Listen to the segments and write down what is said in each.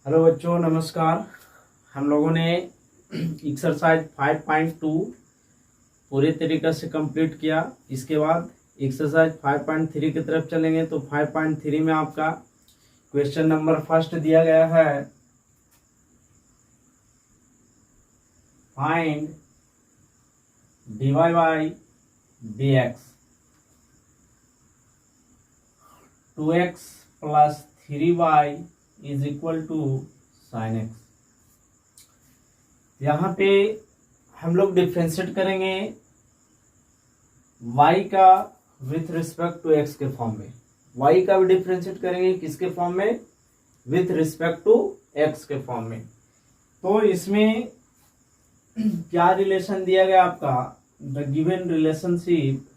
Hello बच्चों, नमस्कार। हम लोगों ने एक्सरसाइज 5.2 पूरे तरीके से कंप्लीट किया। इसके बाद एक्सरसाइज 5.3 की तरफ चलेंगे। तो 5.3 में आपका क्वेश्चन नंबर फर्स्ट दिया गया है, find dy by dx 2x plus 3y is equal to sine x. यहाँ पे हम लोग डिफ्रेंशिएट करेंगे y का विथ रिस्पेक्ट टू x के फॉर्म में। y का भी डिफ्रेंशिएट करेंगे किसके फॉर्म में? विथ रिस्पेक्ट टू x के फॉर्म में। तो इसमें क्या रिलेशन दिया गया आपका? The given relationship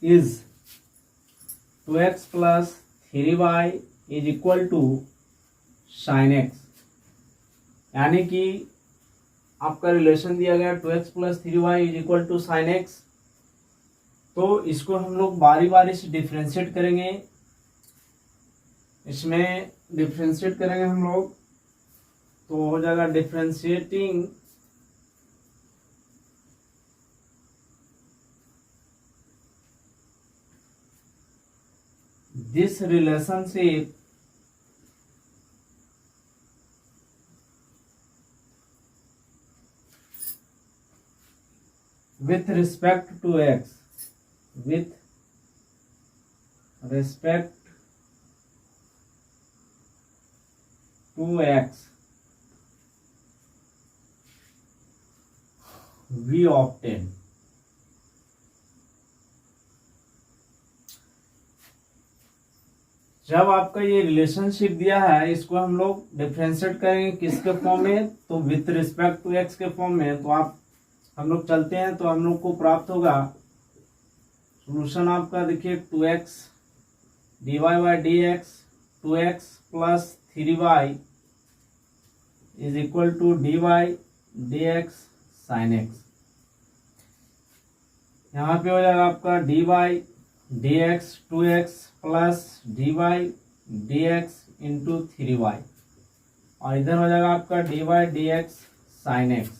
is 2x plus 3y is equal to sin x। यानी कि आपका रिलेशन दिया गया 2x plus 3y is equal to sin x। तो इसको हम लोग बारी बारी से डिफ्रेंशिएट करेंगे। इसमें डिफ्रेंशिएट करेंगे हम लोग तो हो जाएगा differentiating this relationship with respect to x we obtain। जब आपका ये रिलेशनशिप दिया है, इसको हम लोग डिफरेंशिएट करेंगे किसके फॉर्म में? तो विथ रिस्पेक्ट टू एक्स के फॉर्म में। तो हम लोग चलते हैं तो हम लोग को प्राप्त होगा सोल्यूशन आपका। देखिए 2x dy by D x 2x plus 3y is equal to dy dx sine x. यहाँ पे हो जाएगा आपका dy dx 2x plus dy dx into 3y, और इधर हो जाएगा आपका dy dx साइन एक्स।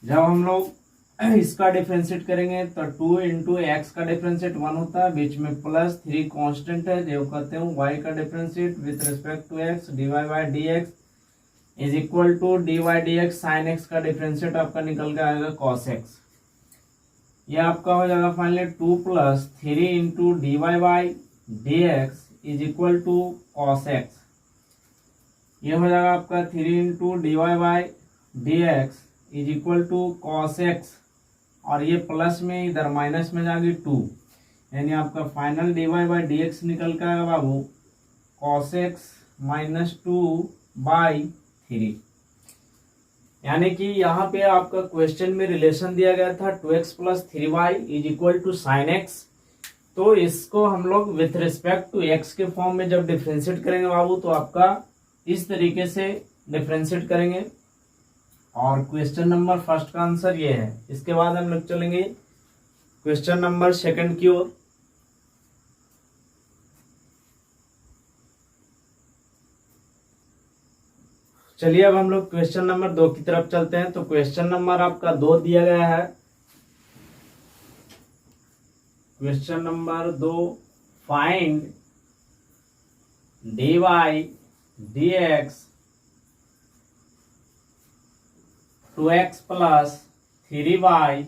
जब हम लोग इसका डिफरेंशिएट करेंगे तो 2 इंटू एक्स का डिफरेंशिएट 1 होता है, बीच में प्लस 3 कांस्टेंट है जो कहते हैं y का differentiate with respect to x dy by dx is equal to dy dx sine x का डिफरेंशिएट आपका निकल के आएगा cos x। ये आपका हो जाएगा finally 2 plus 3 into d Y by D x is equal to cos x. ये हो जाएगा आपका 3 into d Y by D x is equal to cos x, और ये प्लस में इधर माइनस में जाएगी 2, यानी आपका final d Y by D x निकल के आएगा बाबू कॉस एक्स माइनस 2 बाई 3। यानी कि यहाँ पे आपका क्वेश्चन में रिलेशन दिया गया था 2x plus 3y is equal to sine x. तो इसको हम लोग विथ रिस्पेक्ट टू x के फॉर्म में जब डिफ्रेंशिएट करेंगे बाबू, तो आपका इस तरीके से डिफ्रेंशिएट करेंगे। और क्वेश्चन नंबर फर्स्ट का आंसर ये है। इसके बाद हम लोग चलेंगे क्वेश्चन नंबर सेकंड की ओर। चलिए अब हम लोग क्वेश्चन नंबर 2 की तरफ चलते हैं। तो क्वेश्चन नंबर आपका 2 दिया गया है। Question number 2, find dy dx 2x plus 3y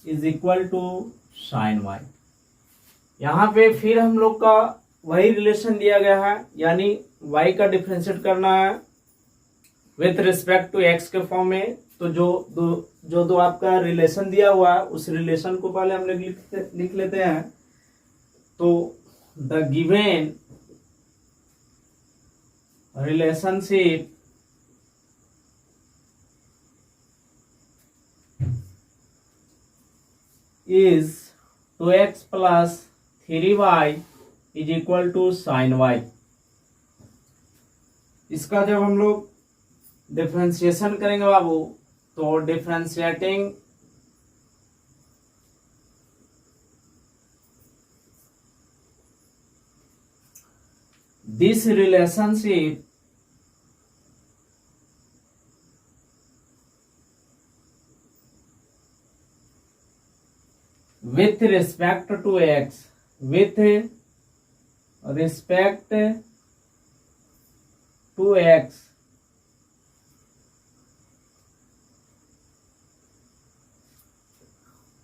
is equal to sine y। यहाँ पे फिर हम लोग का वही रिलेशन दिया गया है, यानी y का डिफरेंशिएट करना है विथ रिस्पेक्ट टू x के फॉर्म में। तो जो दो आपका रिलेशन दिया हुआ है उस रिलेशन को पहले हम लोग लिख लेते हैं। तो the given relationship is 2x plus 3y is equal to sine y। इसका जब हम लोग डिफरेंशिएशन करेंगे बाबू, तो differentiating this relationship with respect to x, with respect to x,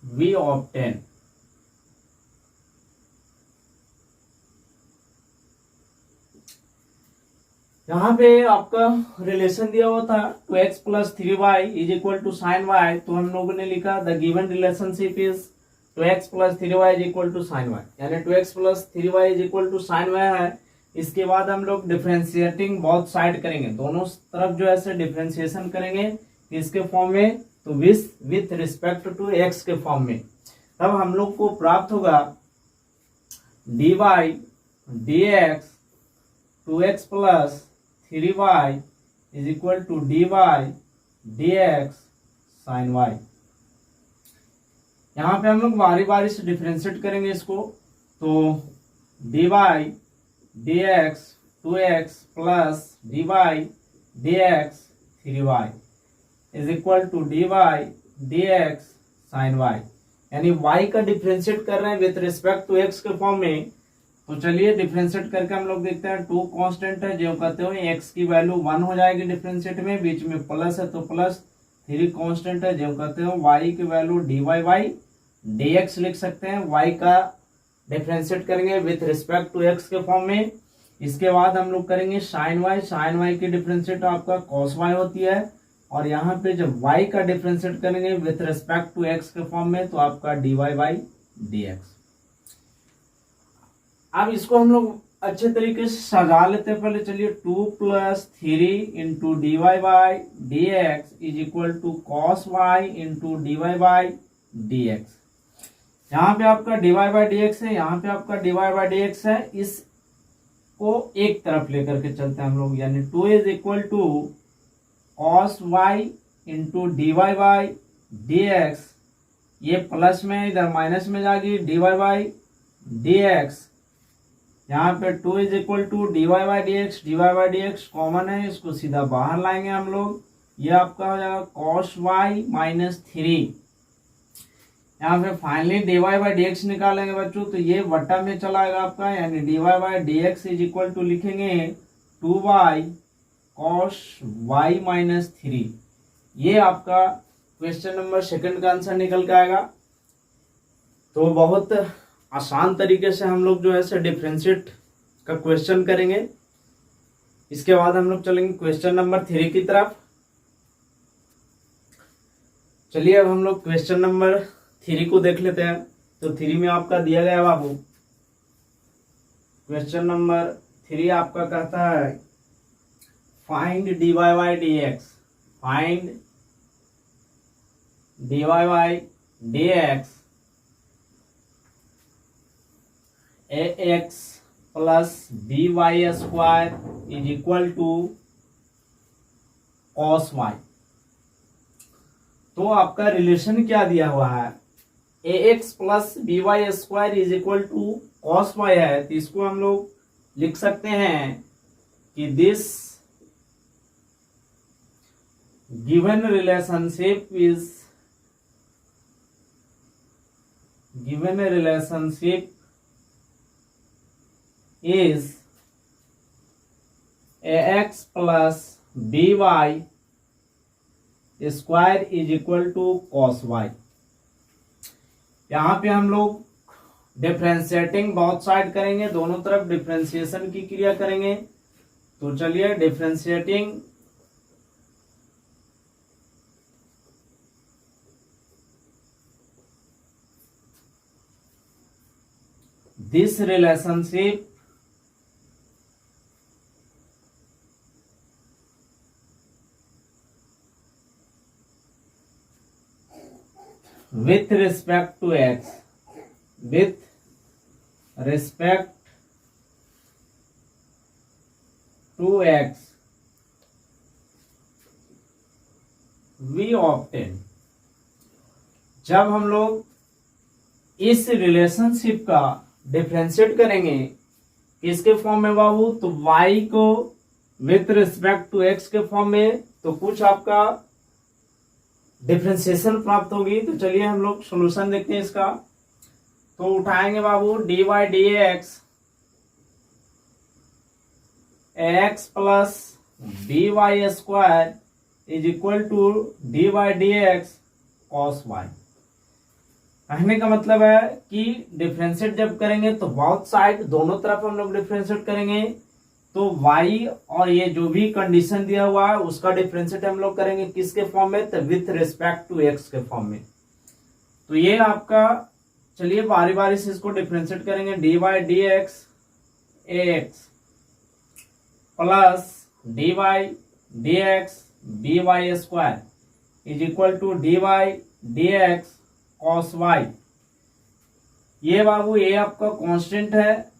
we obtain यहाँ पे आपका रिलेशन दिया हुआ था 2x plus 3y is equal to sine y, तो हम लोगों ने लिखा the given relationship is 2x plus 3y is equal to sine y, यानी 2x plus 3y is equal to sine y है। इसके बाद हम लोग डिफरेंशिएटिंग बोथ साइड करेंगे, दोनों तरफ जो है डिफरेंशिएशन करेंगे इसके फॉर्म में, तो विथ रिस्पेक्ट टू x के फॉर्म में। तब हम लोग को प्राप्त होगा dy dx 2x plus 3y is equal to dy dx sine y। यहाँ पे हम लोग बारी बारी से डिफरेंशिएट करेंगे इसको, तो dy dx 2x plus dy dx 3y is equal to dy dx sine y, यानी y का डिफरेंशिएट कर रहे हैं विथ रिस्पेक्ट टू x के फॉर्म में। तो चलिए डिफरेंशिएट करके हम लोग देखते हैं, टू कांस्टेंट है जो कहते हो x की वैल्यू 1 हो जाएगी डिफरेंशिएट में, बीच में प्लस है तो प्लस, 3 कांस्टेंट है जो कहते हो y की वैल्यू dy बाई dx लिख सकते हैं, y का डिफरेंशिएट करेंगे विथ रिस्पेक्ट टू x के फॉर्म में। इसके बाद हम लोग करेंगे साइन y की डिफरेंशिएट आपका cos y होती है, और यहाँ पे जब y का डिफरेंशिएट करेंगे विथ रिस्पेक्ट टू x के फॉर्म में, तो आपका dy बाई dx। अब इसको हम लोग अच्छे तरीके से सजा लेते हैं। पहले चलिए 2 plus 3 into d Y by D x is equal to cos y into d Y by D x. यहाँ पे आपका d Y by D x है, यहाँ पे आपका d Y by D x है, इसको एक तरफ लेकर के चलते हैं हम लोग, यानी 2 is equal to cos y into d Y by D x, ये प्लस में इधर माइनस में जाएगी d Y by D x. यहाँ पे 2 is equal to d Y by D x common है, इसको सीधा बाहर लाएंगे हम लोग, ये आपका हो जाएगा कॉस वाई माइनस 3। यहाँ पे finally d Y by D x निकालेंगे बच्चों, तो ये वटा में चला आएगा आपका, यानी d Y by D x is equal to लिखेंगे 2 बाई कॉस वाई माइनस 3। ये आपका क्वेश्चन नंबर 2 का आंसर निकल के आएगा। तो बहुत आसान तरीके से हम लोग जो है डिफरेंशिएट का क्वेश्चन करेंगे। इसके बाद हम लोग चलेंगे क्वेश्चन नंबर 3 की तरफ। चलिए अब हम लोग क्वेश्चन नंबर 3 को देख लेते हैं। तो 3 में आपका दिया गया है बाबू, क्वेश्चन नंबर 3 आपका कहता है find D Y by D X, find D Y by D X A X plus B Y square is equal to cos Y. तो आपका रिलेशन क्या दिया हुआ है, A X plus B Y square is equal to cos Y है, तो इसको हम लोग लिख सकते हैं कि this given relationship is ax plus by square is equal to cos Y. यहाँ पे हम लोग डिफरेंशिएटिंग बोथ साइड करेंगे, दोनों तरफ डिफरेंशिएशन की क्रिया करेंगे। तो चलिए differentiating this relationship with respect to x, with respect to x we obtain, जब हम लोग इस रिलेशनशिप का डिफरेंशिएट करेंगे किसके फॉर्म में बाबू, तो y को विथ रिस्पेक्ट टू x के फॉर्म में, तो कुछ आपका डिफरेंशिएशन प्राप्त होगी। तो चलिए हम लोग सॉल्यूशन देखते हैं इसका। तो उठाएंगे बाबू dy dx x plus dy square is equal to dy dx cos y। कहने का मतलब है कि डिफरेंशिएट जब करेंगे तो बोथ साइड, दोनों तरफ हम लोग डिफरेंशिएट करेंगे, तो y और ये जो भी कंडीशन दिया हुआ है उसका डिफरेंशिएट हम लोग करेंगे किसके फॉर्म में, तो विथ रिस्पेक्ट टू x के फॉर्म में। तो ये आपका, चलिए बारी बारी से इसको डिफरेंशिएट करेंगे। dy dx ax plus dy dx by square is equal to dy dx cos y। ये बाबू ये आपका कांस्टेंट है,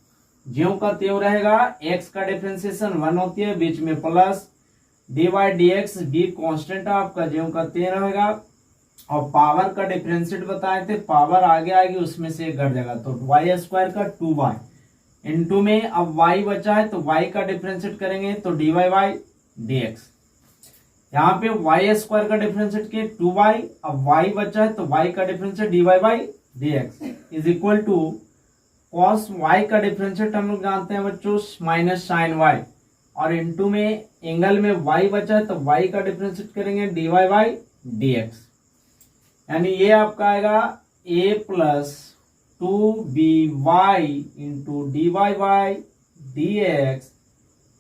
ज्यों का त्यों रहेगा। x का डिफरेंशिएशन 1 होती है, बीच में plus dy dx b constant है आपका, ज्यों का त्यों रहेगा। और पावर का डिफरेंशिएट बताए थे, पावर आगे आएगी उसमें से एक घट जाएगा, तो y स्क्वायर का 2y इनटू में अब y बचा है तो y का डिफरेंशिएट करेंगे तो dy बाई dx। यहाँ पे y स्क्वायर का डिफरेंशिएट किए 2y, अब y बचा है तो y का differentiate dy by dx is equal to cos y का डिफरेंशिएट हम लोग जानते हैं बच्चों माइनस साइन y, और इनटू में एंगल में y बचा है तो y का डिफरेंशिएट करेंगे dy बाई dx। यानी ये आपका आएगा a plus 2by into dy by dx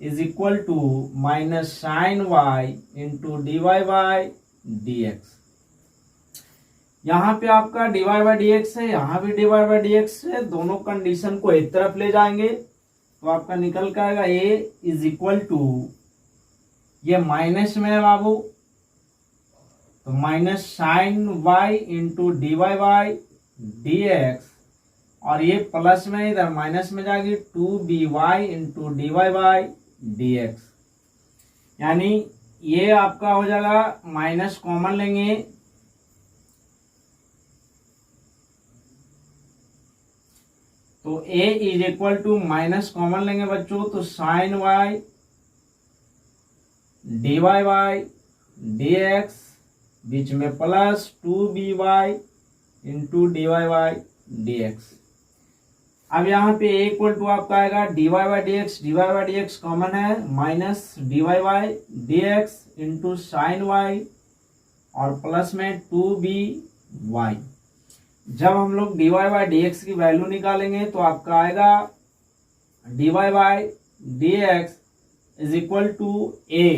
is equal to minus sine y into dy by dx। यहाँ पे आपका dy बाई dx है, यहाँ भी dy बाई dx है, दोनों कंडीशन को एक तरफ ले जाएंगे तो आपका निकल के आएगा a इज इक्वल टू, ये माइनस में है बाबू तो minus sine y into dy by dx, और ये प्लस में इधर माइनस में जाएगी 2by into dy by dx। यानी ये आपका हो जाएगा, माइनस कॉमन लेंगे तो a is equal to minus common लेंगे बच्चों तो sine y dy by dx, बीच में plus 2by into dy by dx। अब यहाँ पे a इक्वल टू आपका आएगा dy बाई dx कॉमन है, minus dy by dx into sine y और प्लस में 2by। जब हम लोग dy बाई dx की वैल्यू निकालेंगे तो आपका आएगा dy by dx is equal to a,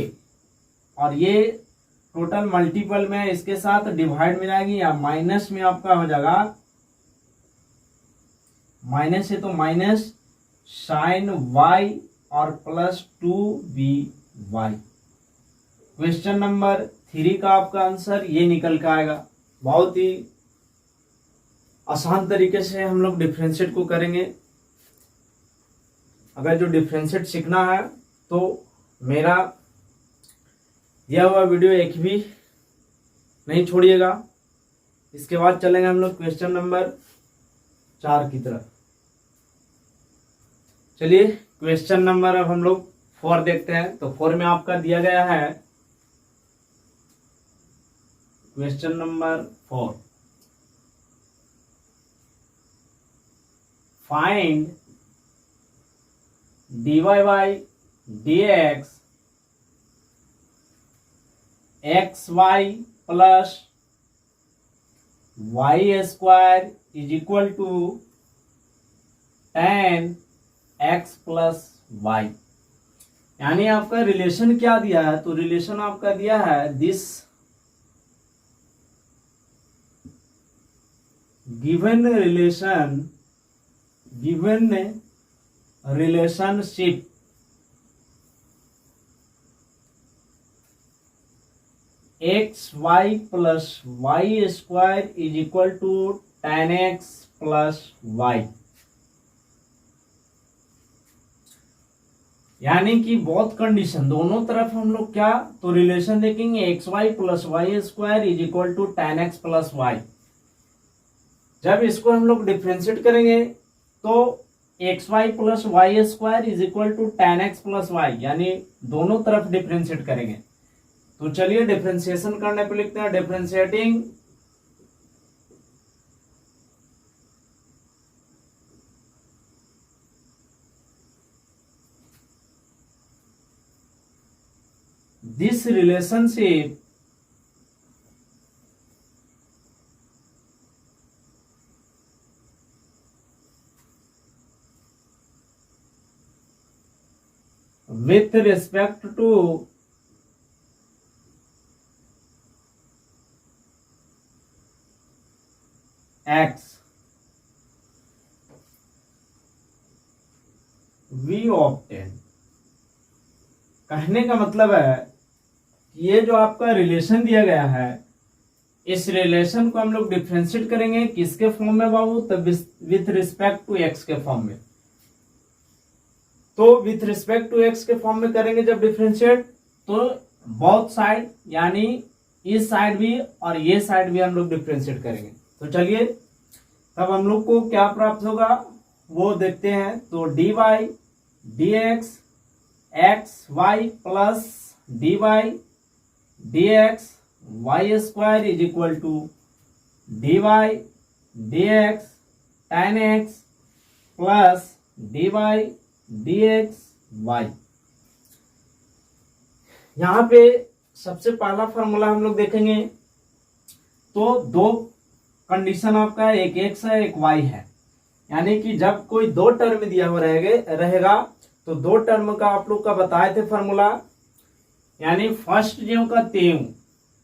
और ये टोटल मल्टीपल में इसके साथ डिवाइड में जाएगी, या माइनस में आपका हो जाएगा, माइनस है तो माइनस साइन y और प्लस 2by। क्वेश्चन नंबर 3 का आपका आंसर ये निकल के आएगा। बहुत ही आसान तरीके से हम लोग डिफरेंशिएट को करेंगे। अगर जो डिफरेंशिएट सीखना है तो मेरा दिया हुआ वीडियो एक भी नहीं छोड़िएगा। इसके बाद चलेंगे हम लोग क्वेश्चन नंबर 4 की तरफ। चलिए क्वेश्चन नंबर अब हम लोग 4 देखते हैं। तो 4 में आपका दिया गया है question number 4, find dy by dx xy plus y square is equal to tan x plus y। यानी आपका रिलेशन क्या दिया है, तो रिलेशन आपका दिया है this given relationship x Y plus Y square is equal to tan x plus y. यानी कि बोथ कंडीशन, दोनों तरफ हम लोग क्या तो रिलेशन देखेंगे, x Y plus Y square is equal to tan x plus y. जब इसको हम लोग डिफ्रेंशिएट करेंगे तो x Y plus Y square is equal to tan x plus y, यानी दोनों तरफ डिफ्रेंशिएट करेंगे। तो चलिए डिफ्रेंशिएशन करने पे लिखते हैं, differentiating this relationship with respect to x we obtain। कहने का मतलब है कि ये जो आपका रिलेशन दिया गया है, इस रिलेशन को हम लोग डिफ्रेंशिएट करेंगे किसके फॉर्म में बाबू, तो विथ रिस्पेक्ट टू एक्स के फॉर्म में। तो विथ रिस्पेक्ट टू एक्स के फॉर्म में करेंगे जब डिफ्रेंशिएट, तो बोथ साइड यानी इस साइड भी और ये साइड भी हम लोग डिफ्रेंशिएट करेंगे। तो चलिए तब हम लोग को क्या प्राप्त होगा वो देखते हैं। तो d y d x x Y plus d y d x y square is equal to d y d x tan x plus d y d x y. यहां पे सबसे पहला फॉर्मूला हम लोग देखेंगे, तो दो कंडीशन आपका है, एक एक्स है एक वाई है, यानी कि जब कोई दो टर्म दिया हुआ रहेगा तो दो टर्म का आप लोग का बताए थे फॉर्मूला, यानी फर्स्ट ज्यों का त्यों,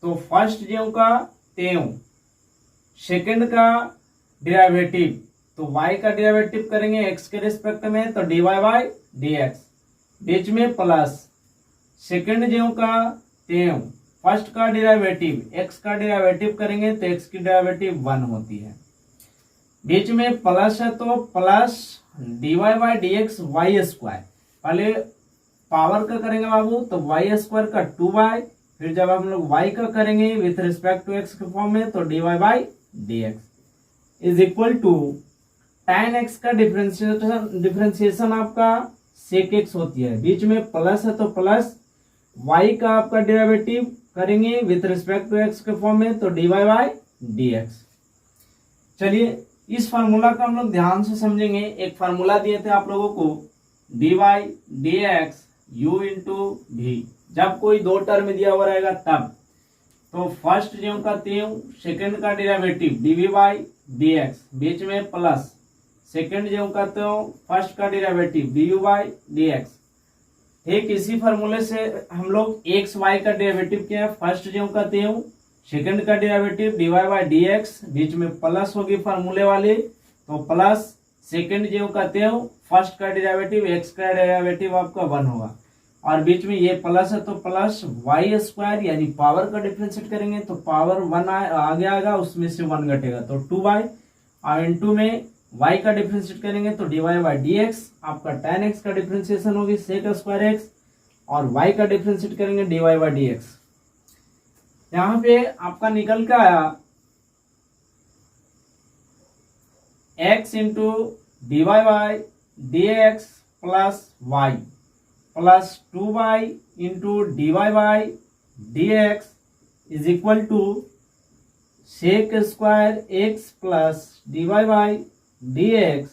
तो फर्स्ट ज्यों का त्यों, सेकंड का डेरिवेटिव, तो y का डेरिवेटिव करेंगे x के रिस्पेक्ट में, तो dy बाई dx, बीच में प्लस सेकंड ज्यों का त्यों, फर्स्ट का डेरिवेटिव x का डेरिवेटिव करेंगे तो x की डेरिवेटिव 1 होती है, बीच में प्लस है तो plus dy by dx y square, पहले पावर का करेंगे बाबू तो वाई स्क्वायर का 2y, फिर जब हम लोग y का करेंगे विथ रिस्पेक्ट टू x के फॉर्म में तो dy by dx is equal to tan x का डिफरेंशिएशन आपका sec x होती है, बीच में प्लस है तो प्लस y का आपका डेरिवेटिव करेंगे विथ रिस्पेक्ट टू x के फॉर्म में तो dy बाई dx। चलिए इस फार्मूला का हम लोग ध्यान से समझेंगे। एक फार्मूला दिए थे आप लोगों को dy dx u इंटू भी, जब कोई दो टर्म दिया हुआ रहेगा तब, तो फर्स्ट ज्यों का त्यों, सेकंड का डेरिवेटिव dv बाई dx, बीच में प्लस सेकंड ज्यों का त्यों, फर्स्ट का डेरिवेटिव du बाई dx। ठीक इसी फार्मूले से हम लोग एक्स वाई का डेरिवेटिव किया है, फर्स्ट ज्यों का त्यों, सेकंड का डेरिवेटिव dy बाई dx, बीच में प्लस होगी फार्मूले वाली, तो प्लस सेकंड ज्यों का त्यों, फर्स्ट का डेरिवेटिव x का डेरिवेटिव आपका 1 होगा, और बीच में ये प्लस है तो प्लस वाई स्क्वायर यानी पावर का डिफरेंशिएट करेंगे तो पावर 1 आगे आएगा, उसमें से 1 घटेगा तो 2y, और इनटू में y का डिफरेंशिएट करेंगे तो dy बाई dx, आपका tan x का डिफरेंशिएशन होगी sec स्क्वायर x, और y का डिफरेंशिएट करेंगे dy बाई dx। यहाँ पे आपका निकल के आया x into dy by dx plus y plus 2y into dy by dx is equal to sec square x plus dy by dx।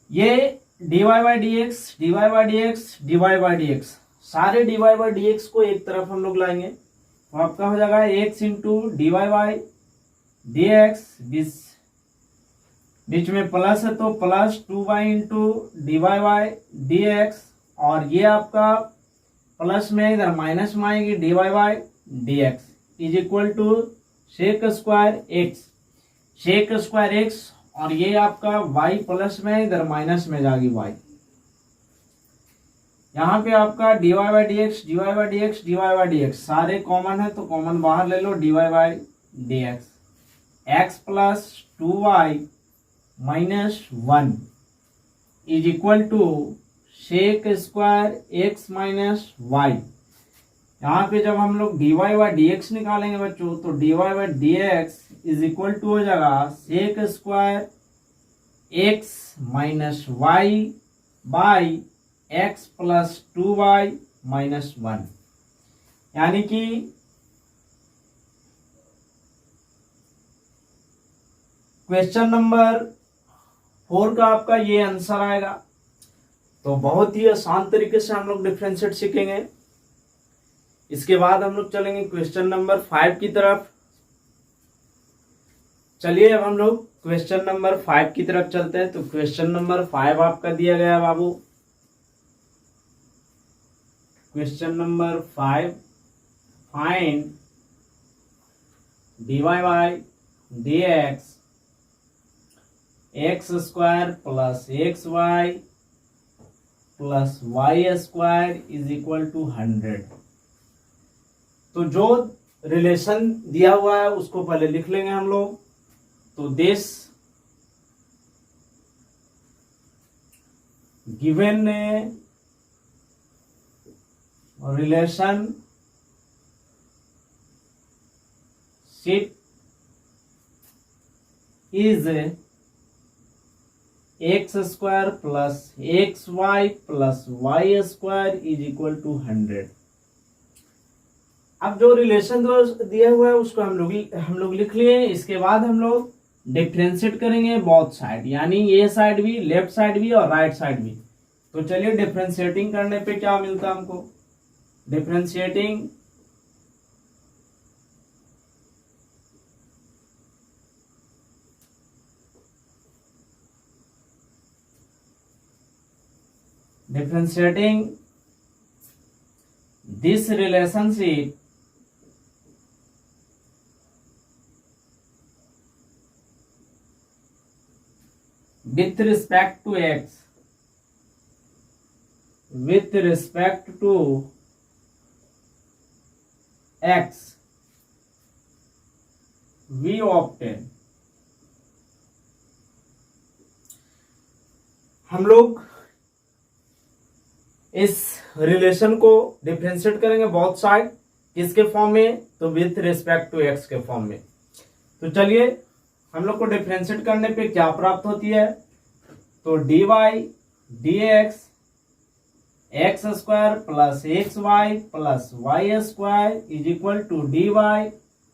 ये dy by dx, dy by dx, dy by dx, सारे dy by dx को एक तरफ हम लोग लाएंगे तो आपका हो जाएगा x into dy by dx, बीच में प्लस है तो plus 2y into dy by dx, और ये आपका प्लस में इधर माइनस में आएगी dy by dx is equal to sec square x, sec square x, और ये आपका y प्लस में इधर माइनस में जाएगी y। यहाँ पे आपका dy by dx, dy by dx, dy by dx सारे कॉमन है तो कॉमन बाहर ले लो, dy by dx, x plus 2y minus 1 is equal to sec square x minus y. यहाँ पे जब हम लोग dy बाई डी एक्स निकालेंगे बच्चों, तो dy by D x is equal to हो जाएगा sec square x minus y by x plus 2y minus 1। यानी कि क्वेश्चन नंबर 4 का आपका ये आंसर आएगा। तो बहुत ही आसान तरीके से हम लोग डिफरेंशिएट सीखेंगे। इसके बाद हम लोग चलेंगे क्वेश्चन नंबर 5 की तरफ। चलिए अब हम लोग क्वेश्चन नंबर 5 की तरफ चलते हैं। तो क्वेश्चन नंबर 5 आपका दिया गया है बाबू। Question number 5, find dy by D x square plus x Y plus Y square is equal to 100। तो जो रिलेशन दिया हुआ है उसको पहले लिख लेंगे हम लोग। तो this given relationship is x square plus x Y plus Y square is equal to 100। अब जो रिलेशन दिया हुआ है उसको हम लोग लिख लिए। इसके बाद हम लोग डिफरेंशिएट करेंगे बोथ साइड, यानी ये साइड भी, लेफ्ट साइड भी और राइट साइड भी। तो चलिए डिफरेंशिएटिंग करने पे क्या मिलता है हमको। Differentiating this relationship with respect to x, with respect to x we obtain। हम लोग इस रिलेशन को डिफरेंशिएट करेंगे बोथ साइड, किसके फॉर्म में, तो विथ रिस्पेक्ट टू एक्स के फॉर्म में। तो चलिए हम लोग को डिफरेंशिएट करने पे क्या प्राप्त होती है। तो d y d x square plus x Y plus Y square is equal to d y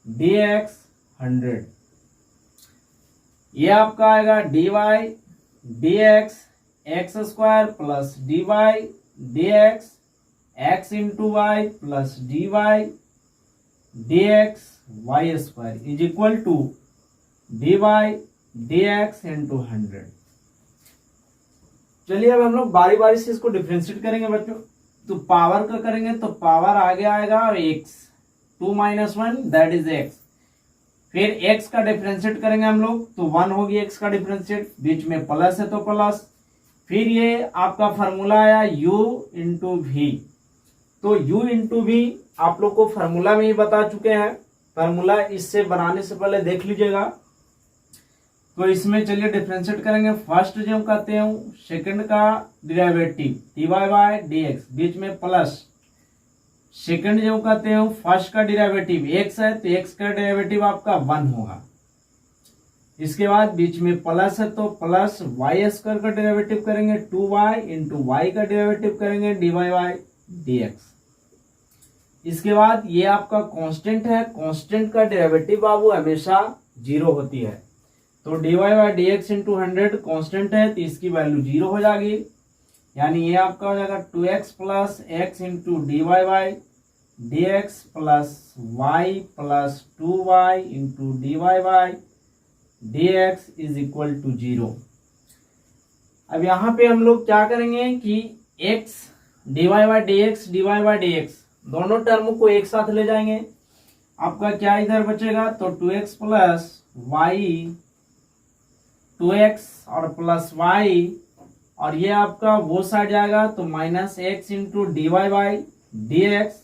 d x 100। ये आपका आएगा d y d x square plus d y d x into y plus d y d x y square is equal to d y d x into 100। चलिए अब हम लोग बारी बारी से इसको डिफरेंशिएट करेंगे बच्चों। तो पावर का करेंगे तो पावर आगे आएगा x, 2 - 1 दैट इज x। फिर x का डिफरेंशिएट करेंगे हम लोग तो 1 होगी x का डिफरेंशिएट, बीच में प्लस है तो प्लस। फिर ये आपका फार्मूला आया u इंटू वी। तो u इंटू वी आप लोग को फार्मूला में ही बता चुके हैं। फार्मूला इससे बनाने से पहले देख लीजिएगा। तो इसमें चलिए डिफरेंशिएट करेंगे। फर्स्ट जो कहते हैं सेकंड का derivative dy by D X, बीच में प्लस। सेकंड जो कहते हैं फर्स्ट का डेरिवेटिव x है तो x का डेरिवेटिव आपका 1 होगा। इसके बाद बीच में प्लस है तो प्लस वाई स्क्वायर का डेरिवेटिव करेंगे 2y इंटू वाई का डेरिवेटिव करेंगे dy बाई डी एक्स। इसके बाद ये आपका कांस्टेंट है, कांस्टेंट का डेरिवेटिव बाबू हमेशा 0 होती है। तो dy by D x into 100 constant है तो इसकी वैल्यू 0 हो जाएगी। यानी ये आपका हो जाएगा 2x plus x into d by D x plus y plus 2y into d by D x is equal to 0। अब यहाँ पे हम लोग क्या करेंगे कि x dy by D x दोनों टर्म को एक साथ ले जाएंगे। आपका क्या इधर बचेगा तो 2x प्लस वाई 2x और प्लस y, और ये आपका वो साइड जाएगा तो minus x into d by D x,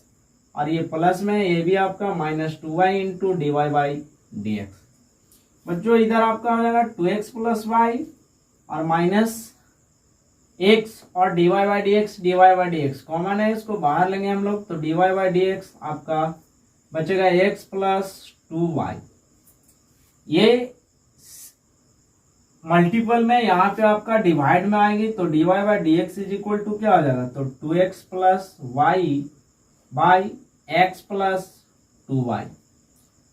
और ये प्लस में ये भी आपका minus 2y into d by D x. बच्चों इधर आपका हो जाएगा 2x प्लस वाई और माइनस x और dy by D x common है, इसको बाहर लेंगे हम लोग, तो dy बाई डी एक्स आपका बचेगा x प्लस 2y। ये मल्टीपल में यहाँ पे आपका डिवाइड में आएगी, तो dy by D x is equal to क्या हो जाएगा, तो 2x plus y by x plus 2y।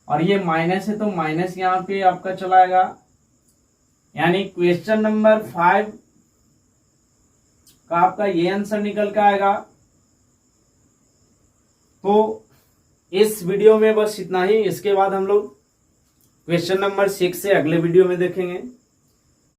और ये माइनस है तो माइनस यहाँ पे आपका चलाएगा, यानी क्वेश्चन नंबर 5 का आपका ये आंसर निकल के आएगा। तो इस वीडियो में बस इतना ही, इसके बाद हम लोग क्वेश्चन नंबर 6 से अगले वीडियो में देखेंगे।